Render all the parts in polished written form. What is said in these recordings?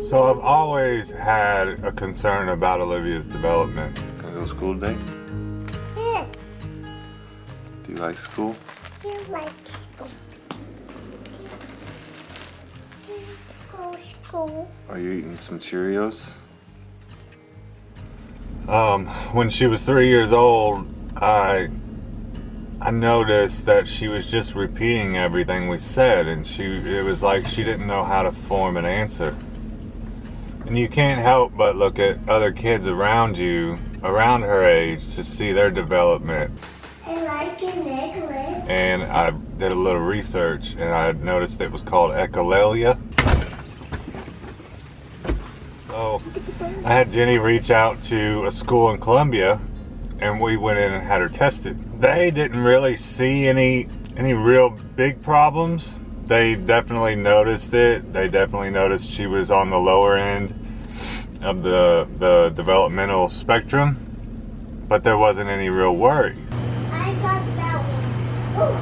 So I've always had a concern about Olivia's development. Can I go to school today? Yes. Do you like school? You like school. Go to school. Are you eating some Cheerios? When she was 3 years old, I noticed that she was just repeating everything we said, and it was like she didn't know how to form an answer. And you can't help but look at other kids around you, around her age, to see their development. I like a necklace. And I did a little research, and I noticed it was called echolalia. So I had Jenny reach out to a school in Columbia, and we went in and had her tested. They didn't really see any real big problems. They definitely noticed it. They definitely noticed she was on the lower end of the developmental spectrum, but there wasn't any real worries. I got that one. Oh,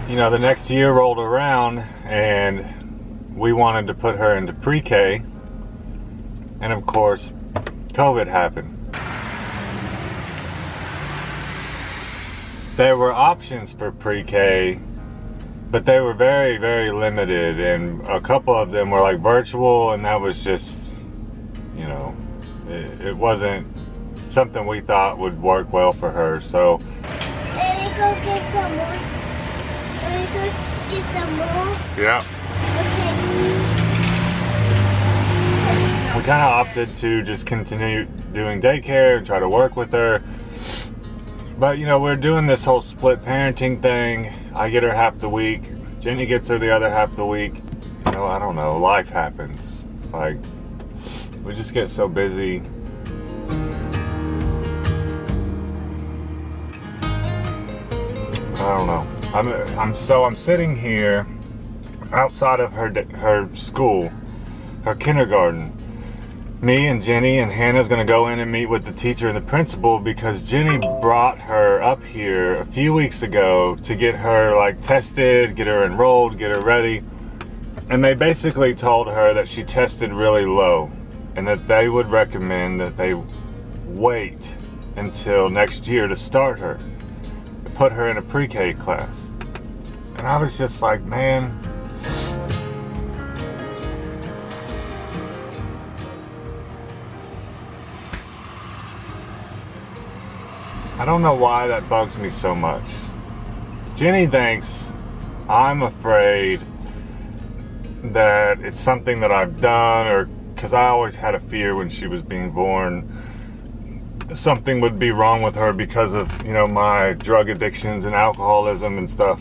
it's You know, the next year rolled around, and we wanted to put her into pre-K, and of course, COVID happened. There were options for pre-K, but they were very, very limited, and a couple of them were like virtual, and that was just, you know, it wasn't something we thought would work well for her. So Let me go get some more. Let me go get some more. yeah, Okay. we kind of opted to just continue doing daycare and try to work with her. But you know, we're doing this whole split parenting thing. I get her half the week, Jenny gets her the other half the week. You know, I don't know, life happens. Like, we just get so busy. I don't know. I'm sitting here outside of her school, her kindergarten. Me and Jenny and Hannah's gonna go in and meet with the teacher and the principal because Jenny brought her up here a few weeks ago to get her like tested, get her enrolled, get her ready. And they basically told her that she tested really low and that they would recommend that they wait until next year to start her, to put her in a pre-K class. And I was just like, man, I don't know why that bugs me so much. Jenny thinks I'm afraid that it's something that I've done, or because I always had a fear when she was being born, something would be wrong with her because of, you know, my drug addictions and alcoholism and stuff.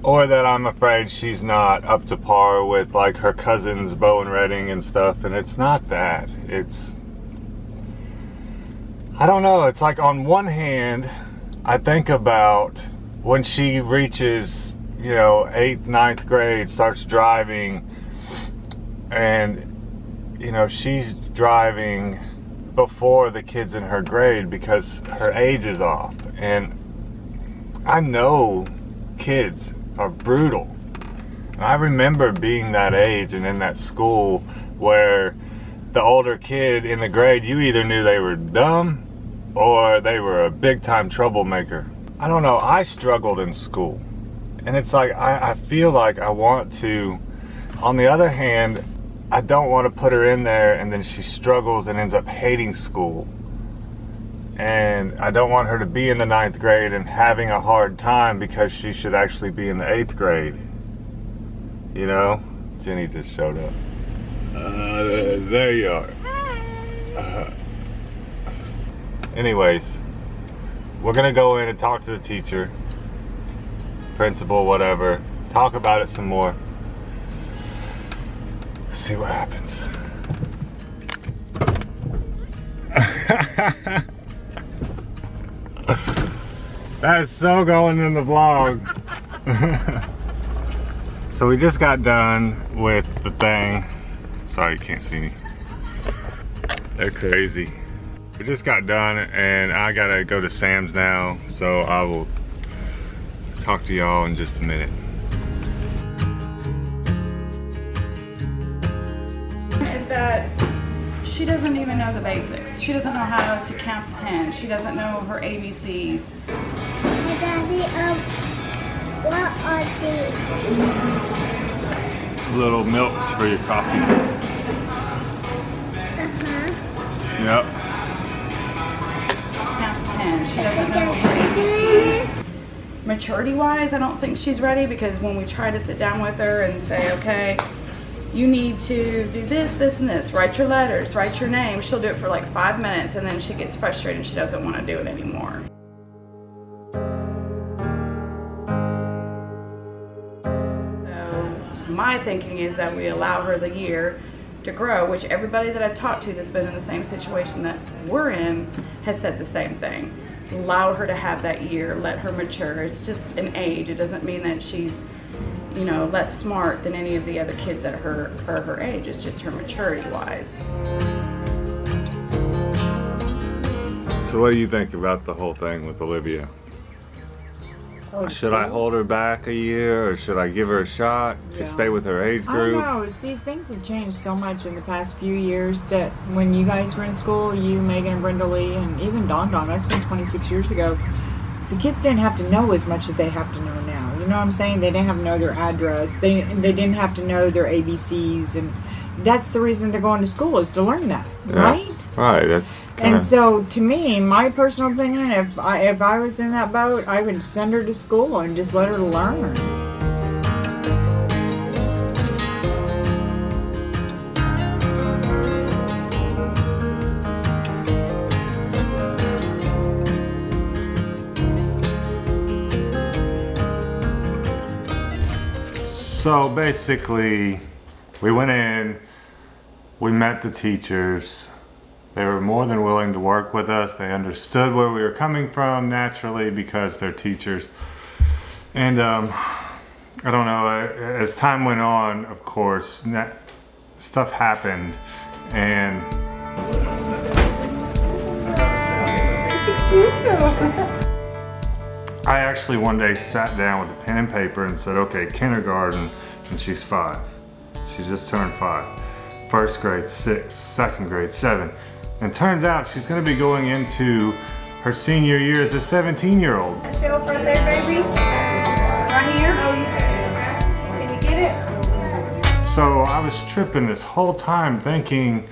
Or that I'm afraid she's not up to par with like her cousins, Bo and Redding and stuff. And it's not that. It's, I don't know. It's like on one hand, I think about when she reaches, you know, 8th, 9th grade, starts driving, and, you know, she's driving before the kids in her grade because her age is off. And I know kids are brutal. And I remember being that age and in that school where the older kid in the grade, you either knew they were dumb or they were a big time troublemaker. I don't know, I struggled in school. And it's like, I feel like I want to, on the other hand, I don't want to put her in there and then she struggles and ends up hating school. And I don't want her to be in the 9th grade and having a hard time because she should actually be in the 8th grade. You know? Jenny just showed up. There you are. Anyways, we're gonna go in and talk to the teacher, principal, whatever, talk about it some more, see what happens. That is so going in the vlog. So we just got done with the thing. Sorry, you can't see me. They're crazy. We just got done and I gotta go to Sam's now, so I will talk to y'all in just a minute. that she doesn't even know the basics. She doesn't know how to count to 10. She doesn't know her ABCs. Hey, Daddy, what are these? Little milks for your coffee. Yep. Count to 10. She doesn't know her ABCs. Maturity-wise, I don't think she's ready, because when we try to sit down with her and say, okay, you need to do this, this, and this, write your letters, write your name, she'll do it for like 5 minutes, and then she gets frustrated and she doesn't want to do it anymore. So my thinking is that we allow her the year to grow, which everybody that I've talked to that's been in the same situation that we're in has said the same thing. Allow her to have that year, let her mature. It's just an age. It doesn't mean that she's, you know, less smart than any of the other kids that are her age. It's just her maturity wise. So what do you think about the whole thing with Olivia? Should I hold her back a year, or should I give her a shot to stay with her age group? I don't know. See, things have changed so much in the past few years that when you guys were in school, you, Megan, and Brenda Lee, and even Don, that's been 26 years ago, the kids didn't have to know as much as they have to know now. You know what I'm saying? They didn't have to know their address. They didn't have to know their ABCs, and that's the reason they're going to school, is to learn that, right? Right, that's And so, to me, my personal opinion, if I was in that boat, I would send her to school and just let her learn. So basically, we went in, we met the teachers. They were more than willing to work with us. They understood where we were coming from naturally because they're teachers. And I don't know, as time went on, of course, stuff happened. And I actually one day sat down with a pen and paper and said, okay, kindergarten, and she's 5. She just turned 5. First grade, 6. Second grade, 7. And turns out she's gonna be going into her senior year as a 17-year-old. Show up right there, baby. Right here. Can you get it? So I was tripping this whole time thinking,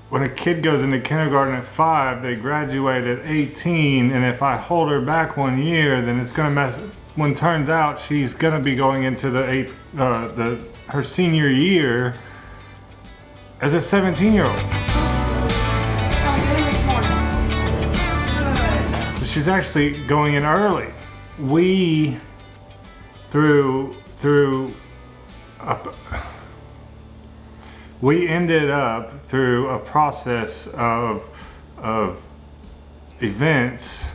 when a kid goes into kindergarten at 5, they graduate at 18, and if I hold her back 1 year, then it's gonna mess. When turns out she's gonna be going into the her senior year as a 17-year-old. So she's actually going in early. We we ended up through a process of events,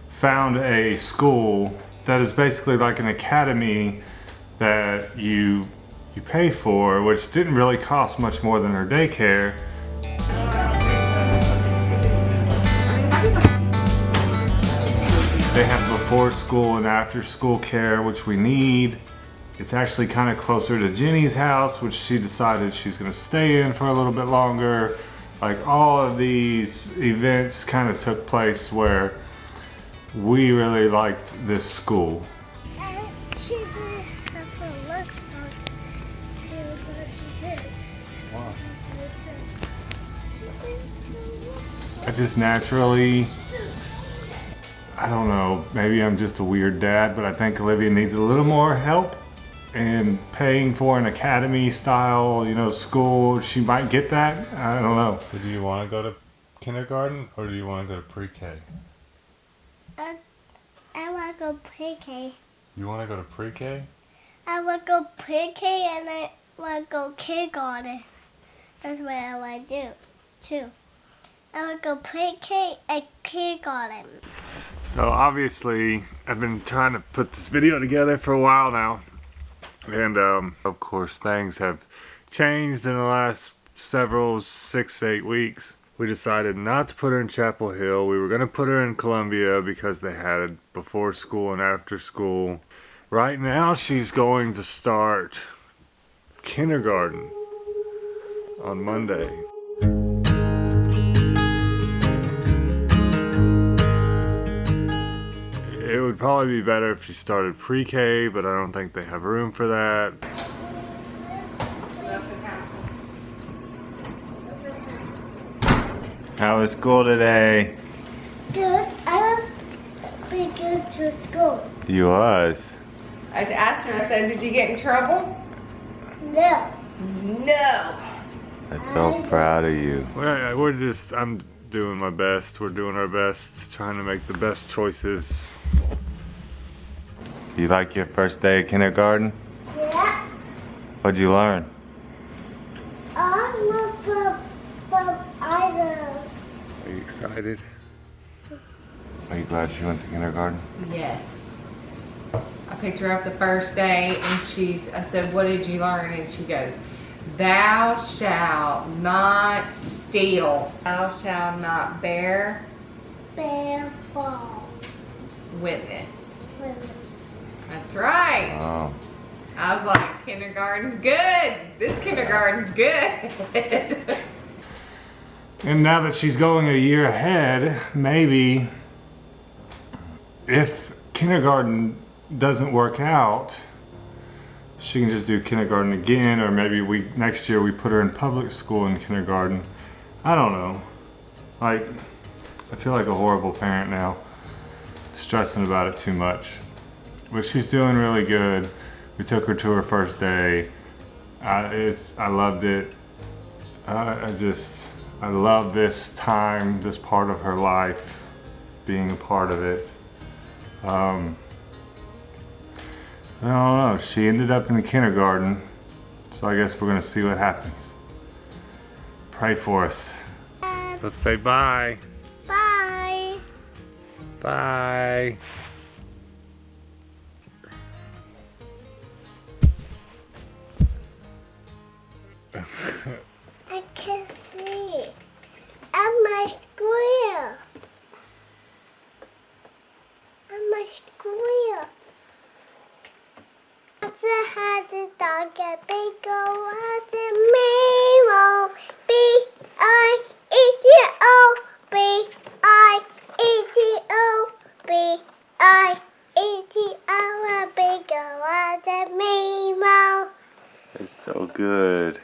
found a school that is basically like an academy that you pay for, which didn't really cost much more than her daycare. They have before school and after school care, which we need. It's actually kind of closer to Jenny's house, which she decided she's gonna stay in for a little bit longer. Like, all of these events kind of took place where we really liked this school. She didn't have her legs on. But she did. Wow. She didn't. I just naturally, I don't know, maybe I'm just a weird dad, but I think Olivia needs a little more help in paying for an academy style, school. She might get that. I don't know. So do you want to go to kindergarten, or do you want to go to pre-K? I want to go pre-K. You want to go to pre-K? I want to go pre-K and I want to go kindergarten. That's what I want to do, too. I want to go pre-K and kindergarten. So obviously, I've been trying to put this video together for a while now. And of course, things have changed in the last 6 to 8 weeks. We decided not to put her in Chapel Hill. We were going to put her in Columbia because they had before school and after school. Right now, she's going to start kindergarten. on Monday. It would probably be better if she started pre-K, but I don't think they have room for that. How was school today? Good. I was pretty good to school. You was. I asked her, I said, did you get in trouble? No. No. I'm so proud of you. I'm doing my best. We're doing our best, trying to make the best choices. You like your first day of kindergarten? Yeah. What'd you learn? I love from idols. Are you excited? Are you glad she went to kindergarten? Yes. I picked her up the first day and I said, what did you learn? And she goes, thou shalt not steal. Thou shalt not bear Ball. witness. Women's. That's right. Oh. I was like, kindergarten's good. This kindergarten's good. And now that she's going a year ahead, maybe if kindergarten doesn't work out, she can just do kindergarten again, or maybe next year we put her in public school in kindergarten. I don't know. Like, I feel like a horrible parent now, stressing about it too much. But she's doing really good. We took her to her first day. I loved it. I love this time, this part of her life, being a part of it. I don't know, she ended up in the kindergarten, so I guess we're gonna see what happens. Pray for us. Let's say bye. Bye. Bye. I can see. I'm my square. I'm my square. Has a dog, a big old has a mirror. B-I-E-T-O, B-I-E-T-O, B-I-E-T-O, a big old has a mirror. It's so good.